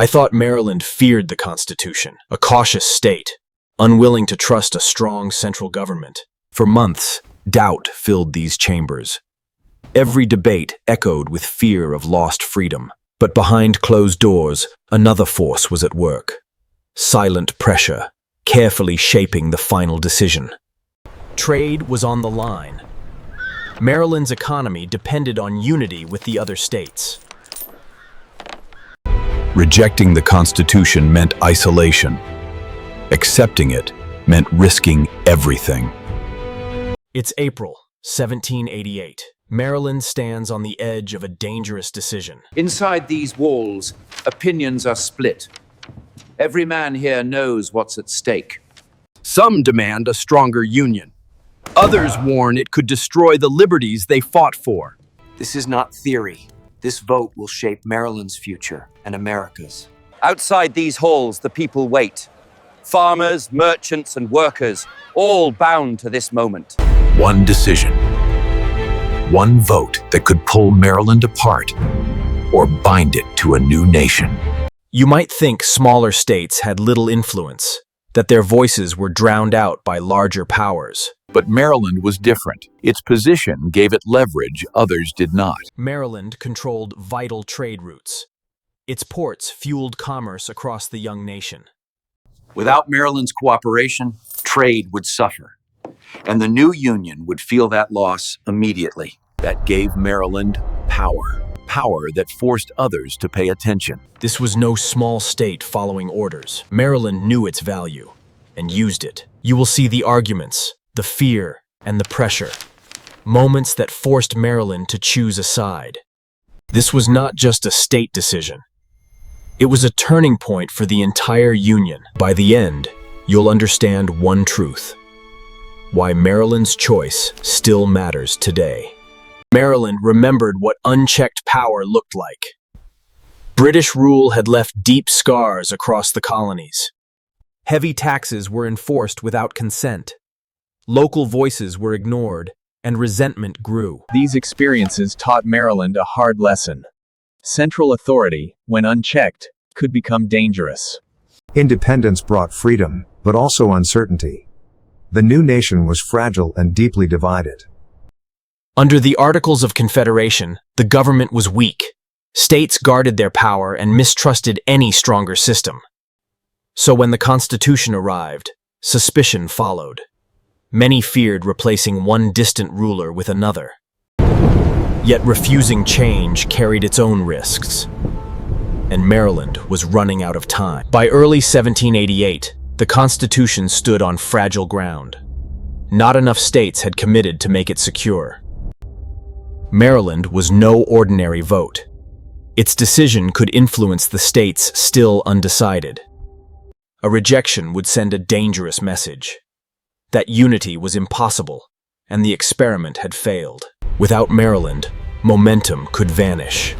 I thought Maryland feared the Constitution, a cautious state, unwilling to trust a strong central government. For months, doubt filled these chambers. Every debate echoed with fear of lost freedom. But behind closed doors, another force was at work. Silent pressure, carefully shaping the final decision. Trade was on the line. Maryland's economy depended on unity with the other states. Rejecting the Constitution meant isolation. Accepting it meant risking everything. It's April 1788. Maryland stands on the edge of a dangerous decision. Inside these walls, opinions are split. Every man here knows what's at stake. Some demand a stronger union. Others warn it could destroy the liberties they fought for. This is not theory. This vote will shape Maryland's future and America's. Outside these halls, the people wait. Farmers, merchants, and workers, all bound to this moment. One decision. One vote that could pull Maryland apart or bind it to a new nation. You might think smaller states had little influence, that their voices were drowned out by larger powers. But Maryland was different. Its position gave it leverage others did not. Maryland controlled vital trade routes. Its ports fueled commerce across the young nation. Without Maryland's cooperation, trade would suffer. And the new union would feel that loss immediately. That gave Maryland power. Power that forced others to pay attention. This was no small state following orders. Maryland knew its value and used it. You will see the arguments, the fear, and the pressure. Moments that forced Maryland to choose a side. This was not just a state decision. It was a turning point for the entire Union. By the end, you'll understand one truth: why Maryland's choice still matters today. Maryland remembered what unchecked power looked like. British rule had left deep scars across the colonies. Heavy taxes were enforced without consent. Local voices were ignored, and resentment grew. These experiences taught Maryland a hard lesson. Central authority, when unchecked, could become dangerous. Independence brought freedom, but also uncertainty. The new nation was fragile and deeply divided. Under the Articles of Confederation, the government was weak. States guarded their power and mistrusted any stronger system. So when the Constitution arrived, suspicion followed. Many feared replacing one distant ruler with another. Yet refusing change carried its own risks. And Maryland was running out of time. By early 1788, the Constitution stood on fragile ground. Not enough states had committed to make it secure. Maryland was no ordinary vote. Its decision could influence the states still undecided. A rejection would send a dangerous message: that unity was impossible, and the experiment had failed. Without Maryland, momentum could vanish.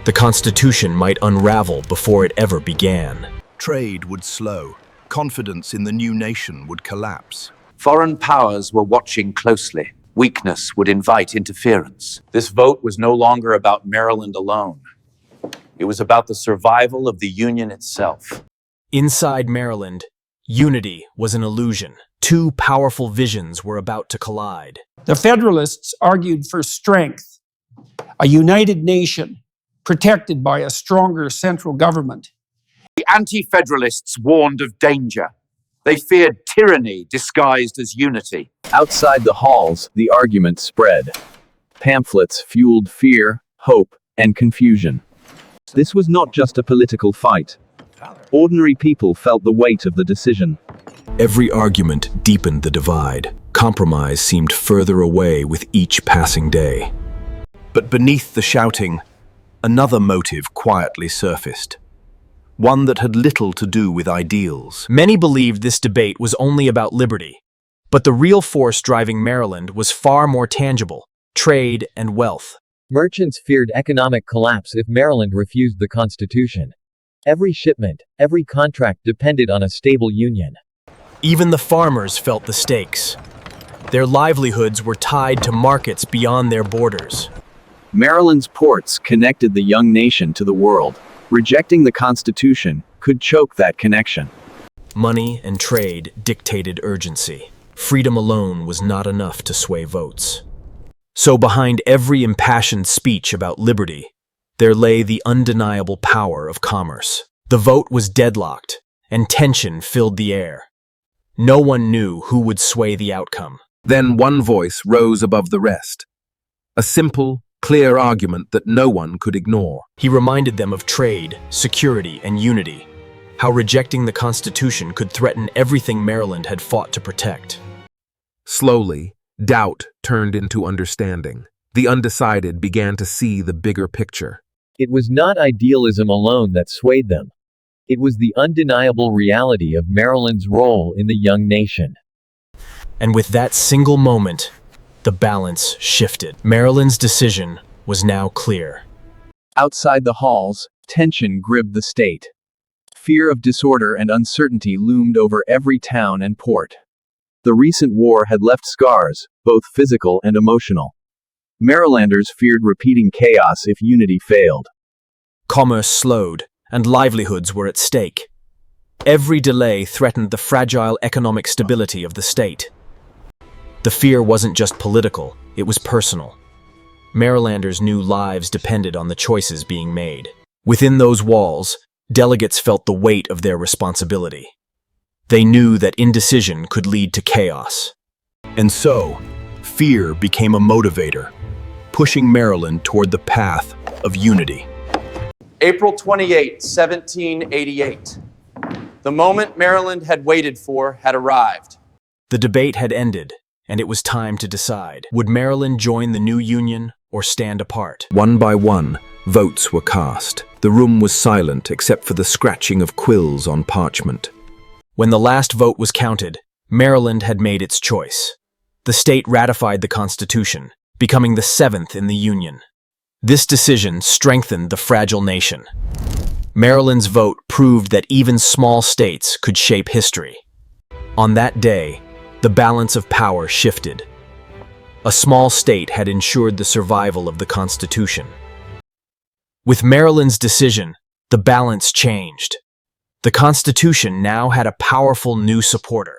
The Constitution might unravel before it ever began. Trade would slow. Confidence in the new nation would collapse. Foreign powers were watching closely. Weakness would invite interference. This vote was no longer about Maryland alone. It was about the survival of the Union itself. Inside Maryland, unity was an illusion. Two powerful visions were about to collide. The Federalists argued for strength, a united nation protected by a stronger central government. The anti-Federalists warned of danger. They feared tyranny disguised as unity. Outside the halls, the argument spread. Pamphlets fueled fear, hope, and confusion. This was not just a political fight. Ordinary people felt the weight of the decision. Every argument deepened the divide. Compromise seemed further away with each passing day. But beneath the shouting, another motive quietly surfaced. One that had little to do with ideals. Many believed this debate was only about liberty, but the real force driving Maryland was far more tangible: trade and wealth. Merchants feared economic collapse if Maryland refused the Constitution. Every shipment, every contract depended on a stable union. Even the farmers felt the stakes. Their livelihoods were tied to markets beyond their borders. Maryland's ports connected the young nation to the world. Rejecting the Constitution could choke that connection. Money and trade dictated urgency. Freedom alone was not enough to sway votes. So behind every impassioned speech about liberty, there lay the undeniable power of commerce. The vote was deadlocked, and tension filled the air. No one knew who would sway the outcome. Then one voice rose above the rest. A simple, clear argument that no one could ignore. He reminded them of trade, security, and unity, how rejecting the Constitution could threaten everything Maryland had fought to protect. Slowly, doubt turned into understanding. The undecided began to see the bigger picture. It was not idealism alone that swayed them. It was the undeniable reality of Maryland's role in the young nation. And with that single moment, the balance shifted. Maryland's decision was now clear. Outside the halls, tension gripped the state. Fear of disorder and uncertainty loomed over every town and port. The recent war had left scars, both physical and emotional. Marylanders feared repeating chaos if unity failed. Commerce slowed, and livelihoods were at stake. Every delay threatened the fragile economic stability of the state. The fear wasn't just political, it was personal. Marylanders knew lives depended on the choices being made. Within those walls, delegates felt the weight of their responsibility. They knew that indecision could lead to chaos. And so, fear became a motivator, pushing Maryland toward the path of unity. April 28, 1788. The moment Maryland had waited for had arrived. The debate had ended, and it was time to decide. Would Maryland join the new union or stand apart? One by one, votes were cast. The room was silent except for the scratching of quills on parchment. When the last vote was counted, Maryland had made its choice. The state ratified the Constitution, becoming the 7th in the Union. This decision strengthened the fragile nation. Maryland's vote proved that even small states could shape history. On that day, the balance of power shifted. A small state had ensured the survival of the Constitution. With Maryland's decision, the balance changed. The Constitution now had a powerful new supporter.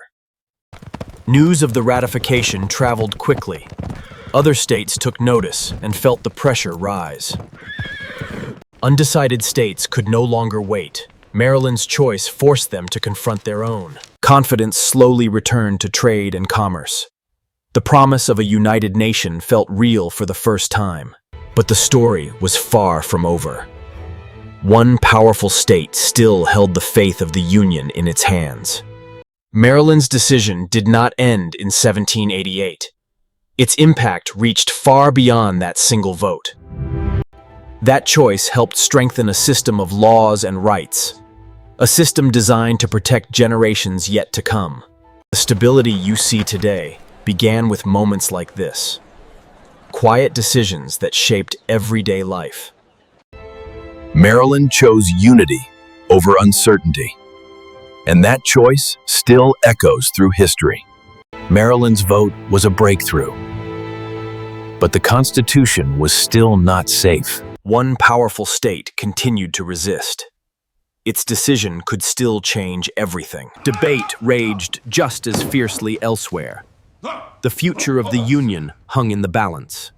News of the ratification traveled quickly. Other states took notice and felt the pressure rise. Undecided states could no longer wait. Maryland's choice forced them to confront their own. Confidence slowly returned to trade and commerce. The promise of a united nation felt real for the first time. But the story was far from over. One powerful state still held the faith of the Union in its hands. Maryland's decision did not end in 1788. Its impact reached far beyond that single vote. That choice helped strengthen a system of laws and rights, a system designed to protect generations yet to come. The stability you see today began with moments like this, quiet decisions that shaped everyday life. Maryland chose unity over uncertainty, and that choice still echoes through history. Maryland's vote was a breakthrough, but the Constitution was still not safe. One powerful state continued to resist. Its decision could still change everything. Debate raged just as fiercely elsewhere. The future of the Union hung in the balance.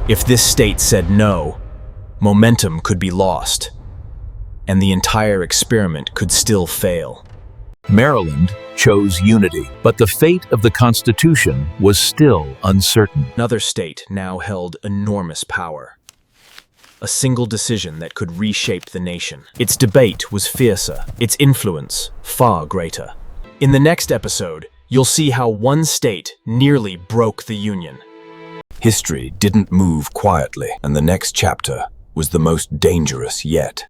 If this state said no, momentum could be lost, and the entire experiment could still fail. Maryland chose unity, but the fate of the Constitution was still uncertain. Another state now held enormous power. A single decision that could reshape the nation. Its debate was fiercer, its influence far greater. In the next episode, you'll see how one state nearly broke the Union. History didn't move quietly, and the next chapter was the most dangerous yet.